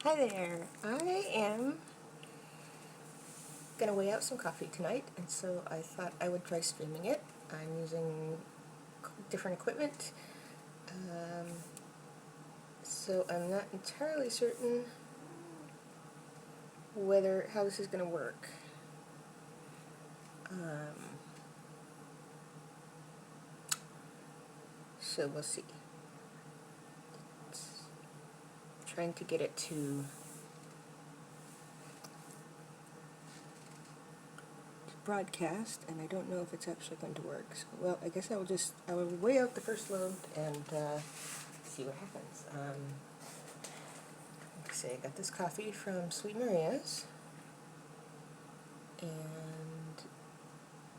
Hi there. I am going to weigh out some coffee tonight, and so I thought I would try streaming it. I'm using different equipment, so I'm not entirely certain how this is going to work. So we'll see. It's trying to get it to broadcast, and I don't know if it's actually going to work. So, well, I guess I will weigh out the first load and see what happens. Like I say, I got this coffee from Sweet Maria's, and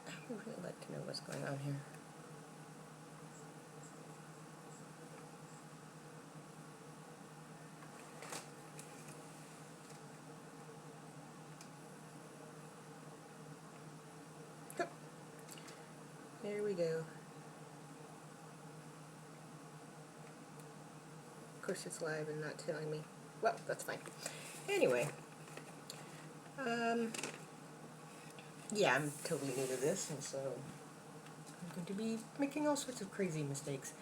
I would really like to know what's going on here. There we go. Of course it's live and not telling me. Well, that's fine. Anyway, yeah, I'm totally new to this, and so I'm going to be making all sorts of crazy mistakes.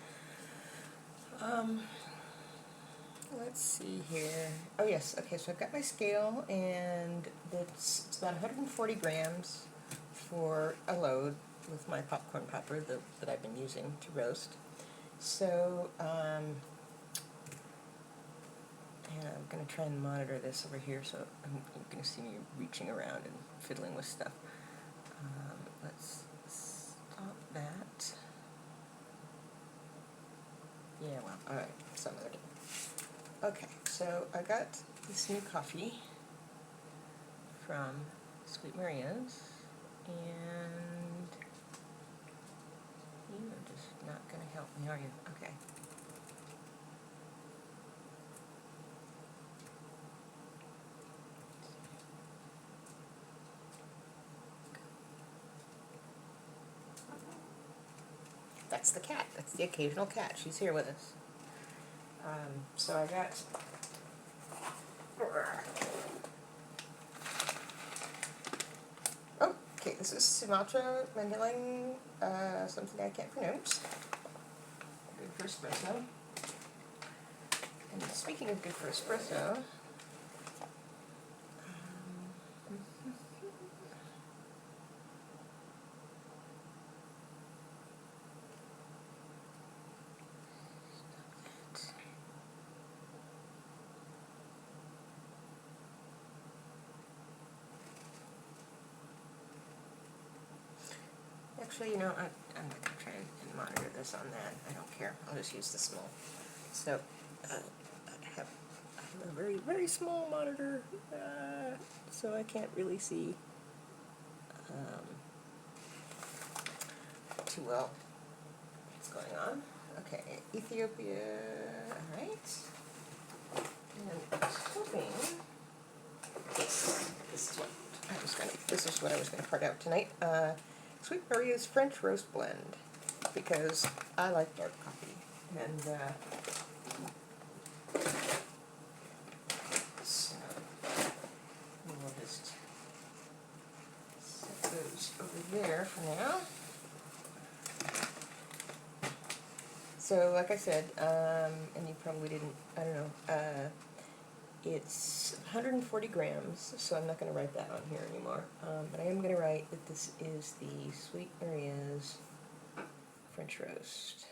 Let's see here. Oh yes, okay, so I've got my scale, and it's about 140 grams for a load with my popcorn popper that I've been using to roast. So, and I'm going to try and monitor this over here, so you're going to see me reaching around and fiddling with stuff. Let's stop that. Yeah, well, alright, some other day. Okay, so I got this new coffee from Sweet Maria's, and you are just not going to help me, are you? Okay. That's the cat. That's the occasional cat. She's here with us. So I got... Okay, this is Sumatra Mandheling, something I can't pronounce. Good for espresso. And speaking of good for espresso, actually, you know, I'm not going to try and monitor this on that. I don't care. I'll just use the small. So, I have a very, very small monitor, so I can't really see too well what's going on. Okay, Ethiopia, alright. And I was hoping this is what I was going to part out tonight. Sweet Maria's French Roast Blend, because I like dark coffee, and so we'll just set those over there for now. So, like I said, and you probably didn't, I don't know, it's 140 grams, so I'm not going to write that on here anymore. But I am going to write that this is the Sweet Maria's French Roast.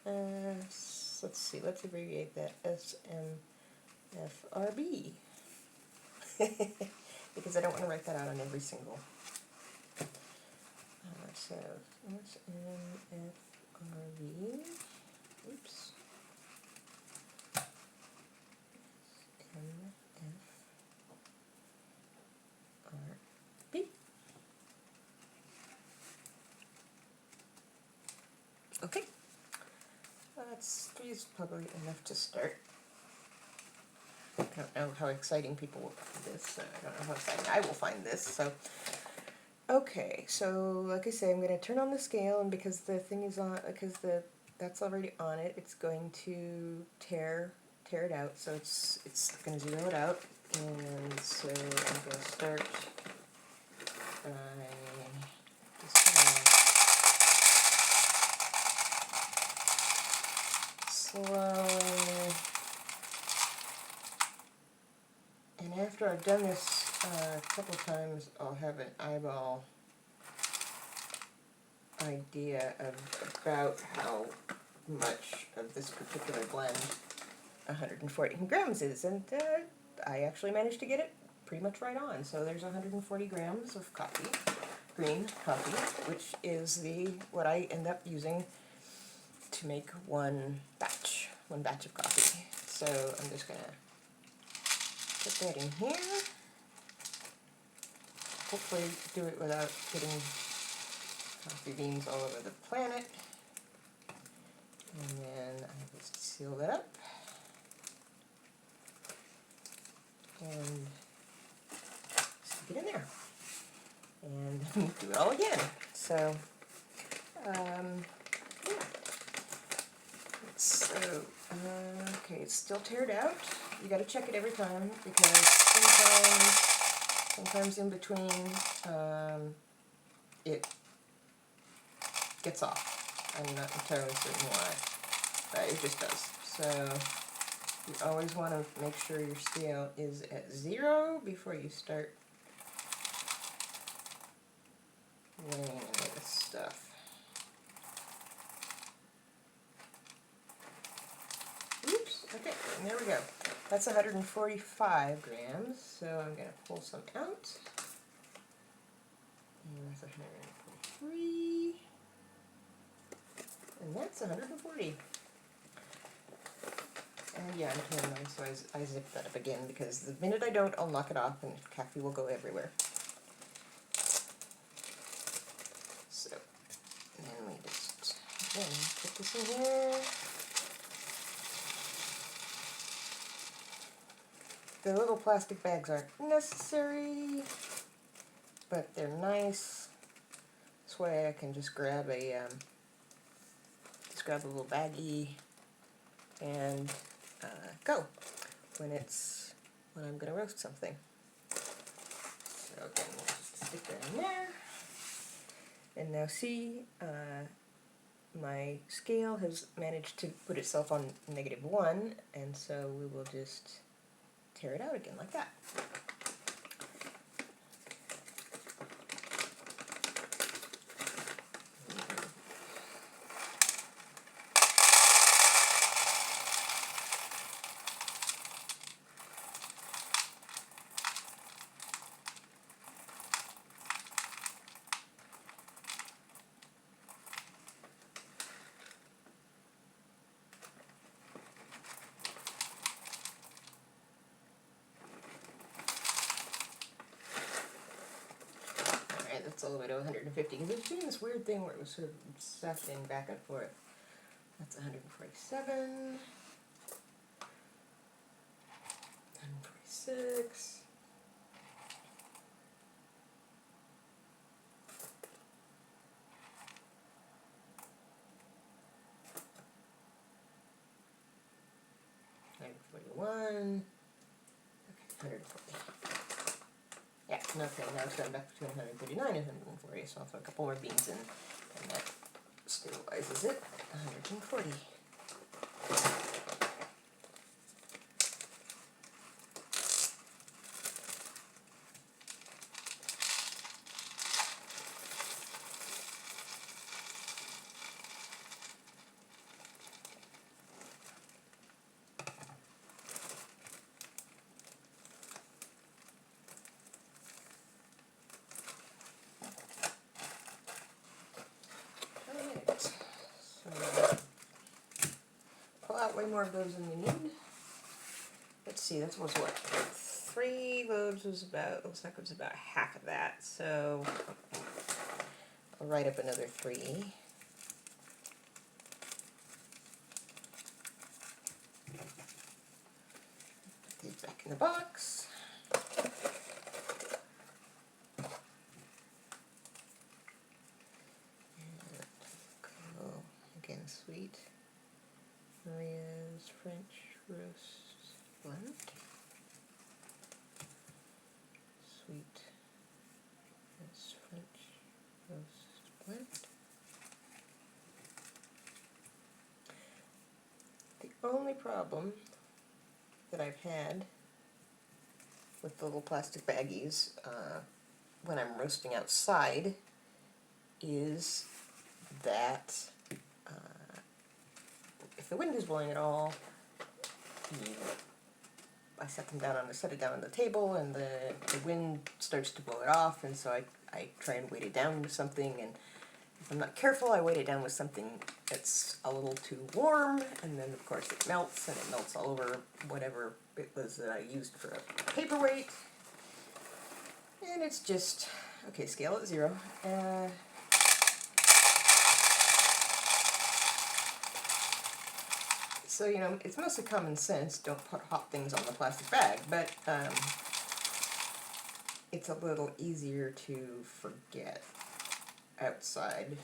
Blend. Let's see, let's abbreviate that SMFRB. Because I don't want to write that out on every single. So, SMFRB. Oops. SMFRB. Okay. That's probably enough to start. I don't know how exciting people will find this. I don't know how exciting I will find this. So, Okay, so like I say, I'm going to turn on the scale, and because the thing is on, because that's already on it, it's going to tear it out. So it's going to zero it out, and so I'm going to start by just slowly. And after I've done this a couple of times, I'll have an eyeball idea of about how much of this particular blend 140 grams is, and I actually managed to get it pretty much right on. So there's 140 grams of coffee, green coffee, which is what I end up using to make one batch of coffee. So I'm just gonna put that in here. Hopefully do it without getting coffee beans all over the planet. And then I just seal that up. And stick it in there. And do it all again. So, yeah. Okay, it's still teared out. You got to check it every time because sometimes in between it gets off. I'm not entirely certain why, but it just does. So you always want to make sure your scale is at 0 before you start weighing into this stuff. Oops, okay, and there we go. That's 145 grams, so I'm going to pull some out. And that's 143. And that's 140. And yeah, I'm turning on, so I zip that up again because the minute I don't, I'll knock it off and coffee will go everywhere. So, and then we just, again, put this in here. The little plastic bags aren't necessary, but they're nice. This way I can just grab a little baggie and go when I'm going to roast something. So again, we'll just stick that in there. And now see, my scale has managed to put itself on -1, and so we will just tear it out again like that. That's all the way to 150, because it was doing this weird thing where it was sort of sucking back and forth. That's 147, 146, $141, okay, 140. Yeah, okay, now it's going back between 139 and 140, so I'll throw a couple more beans in, and that stabilizes it. 140. Way more of those than we need. Let's see, that was what? 3 loaves was about, looks like it was about half of that, so I'll write up another 3. Put these back in the box. Sweet Maria's French Roast Blend. Sweet Maria's French Roast Blend. The only problem that I've had with the little plastic baggies when I'm roasting outside is that if the wind is blowing at all, I set it down on the table, and the wind starts to blow it off, and so I try and weight it down with something, and if I'm not careful, I weight it down with something that's a little too warm, and then of course it melts, and it melts all over whatever it was that I used for a paperweight, and it's just, okay, scale at 0. So, you know, it's mostly common sense, don't put hot things on the plastic bag, but it's a little easier to forget outside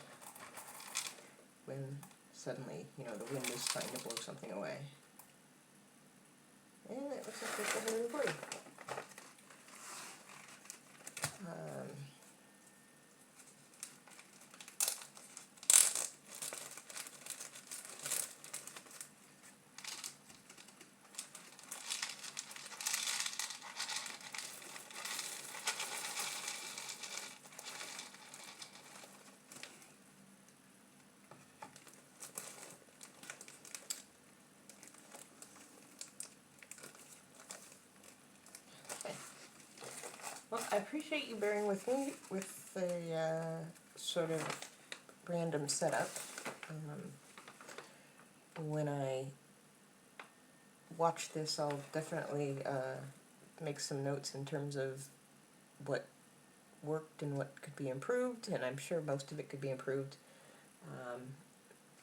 when suddenly, you know, the wind is trying to blow something away. And it looks like it's 140. Well, I appreciate you bearing with me with the sort of random setup. When I watch this, I'll definitely make some notes in terms of what worked and what could be improved, and I'm sure most of it could be improved.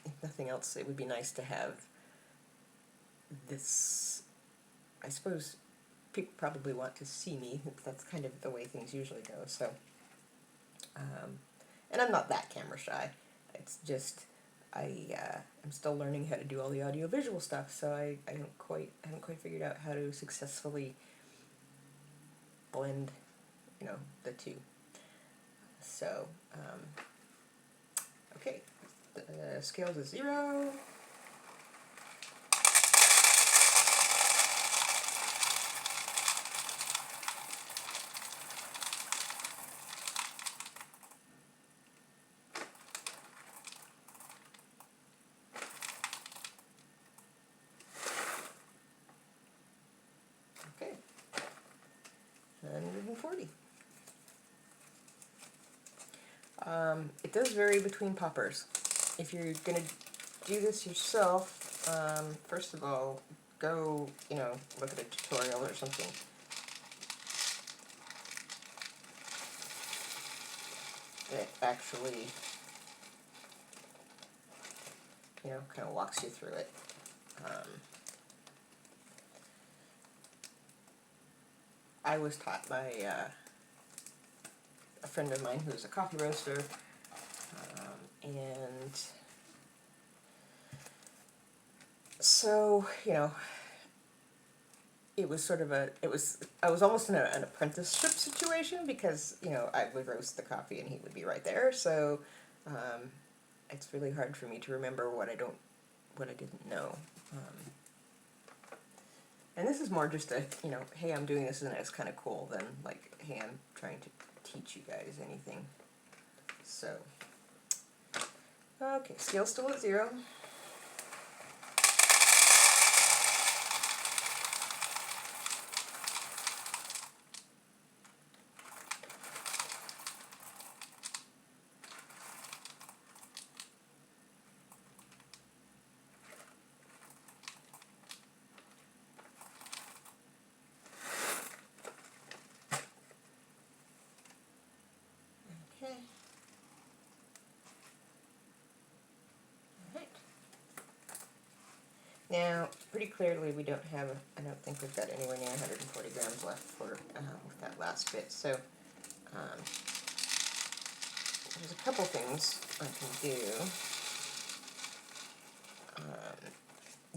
If nothing else, it would be nice to have this. I suppose people probably want to see me. That's kind of the way things usually go. So, and I'm not that camera shy. It's just I'm still learning how to do all the audio-visual stuff. So I haven't quite figured out how to successfully blend, you know, the two. So, okay, the scales is 0. Okay, 140. It does vary between poppers. If you're going to do this yourself, first of all, go, you know, look at a tutorial or something. That actually, you know, kind of walks you through it. I was taught by a friend of mine who's a coffee roaster, and so, you know, it was sort of I was almost in an apprenticeship situation, because, you know, I would roast the coffee and he would be right there, so it's really hard for me to remember what I didn't know. And this is more just a, you know, hey, I'm doing this and it's kind of cool, than like, hey, I'm trying to teach you guys anything. So, okay, scale still at 0. Okay. Alright. Now, pretty clearly we don't have, I don't think we've got anywhere near 140 grams left for with that last bit, so there's a couple things I can do.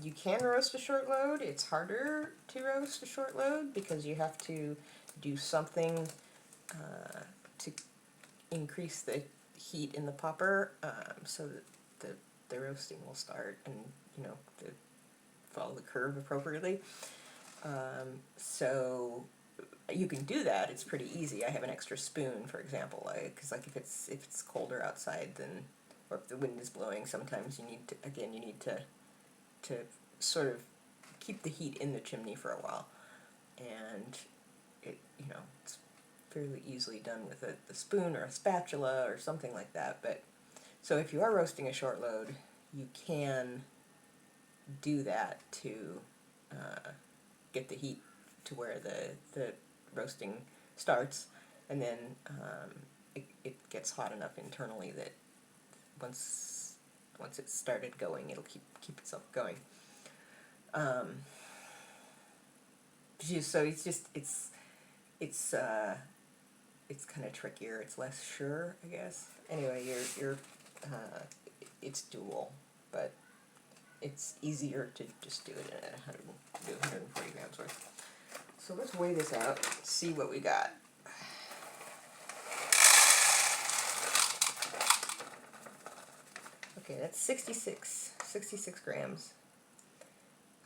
You can roast a short load. It's harder to roast a short load because you have to do something to increase the heat in the popper so that the roasting will start and, you know, to follow the curve appropriately. So you can do that. It's pretty easy. I have an extra spoon, for example, because like if it's colder outside, then, or if the wind is blowing, sometimes you need to, again, you need to sort of keep the heat in the chimney for a while, and it, you know, it's fairly easily done with a spoon or a spatula or something like that. But so if you are roasting a short load, you can do that to get the heat to where the roasting starts, and then it gets hot enough internally that once it's started going, it'll keep itself going. So it's kind of trickier. It's less sure, I guess. Anyway, it's doable, but it's easier to just do it at 140 grams worth. So let's weigh this out, see what we got. Okay, that's 66 grams.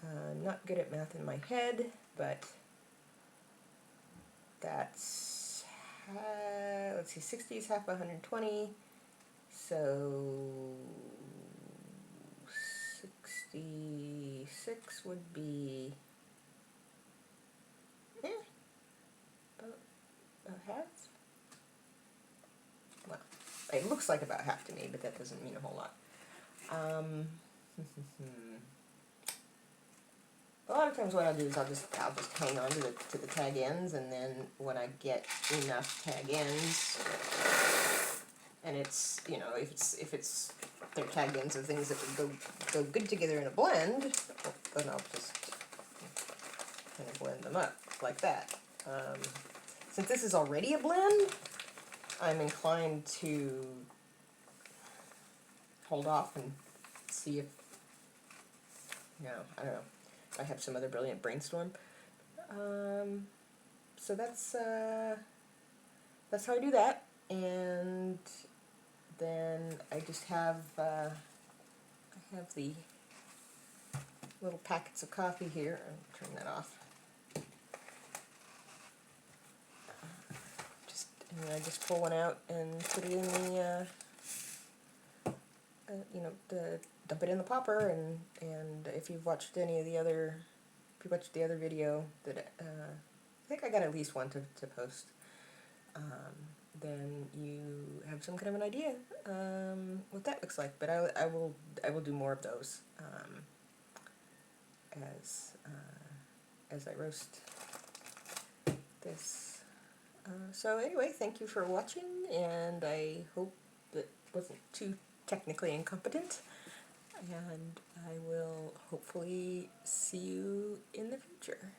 I'm not good at math in my head, but that's, let's see, 60 is half 120, so 66 would be, about half? Well, it looks like about half to me, but that doesn't mean a whole lot. A lot of times what I'll do is I'll just hang on to the tag ends, and then when I get enough tag ends, and it's, you know, if it's they're tag ends of things that would go good together in a blend, then I'll just kind of blend them up like that. Since this is already a blend, I'm inclined to hold off and see if, you know, I don't know, I have some other brilliant brainstorm. So that's how I do that, and then I just have I have the little packets of coffee here. I'll turn that off. And I just pull one out and put it in the you know, dump it in the popper, and if you've watched any of the other, if you watched the other video that I think I got at least one to post, then you have some kind of an idea what that looks like. But I will do more of those as I roast this. So anyway, thank you for watching, and I hope that wasn't too technically incompetent, and I will hopefully see you in the future.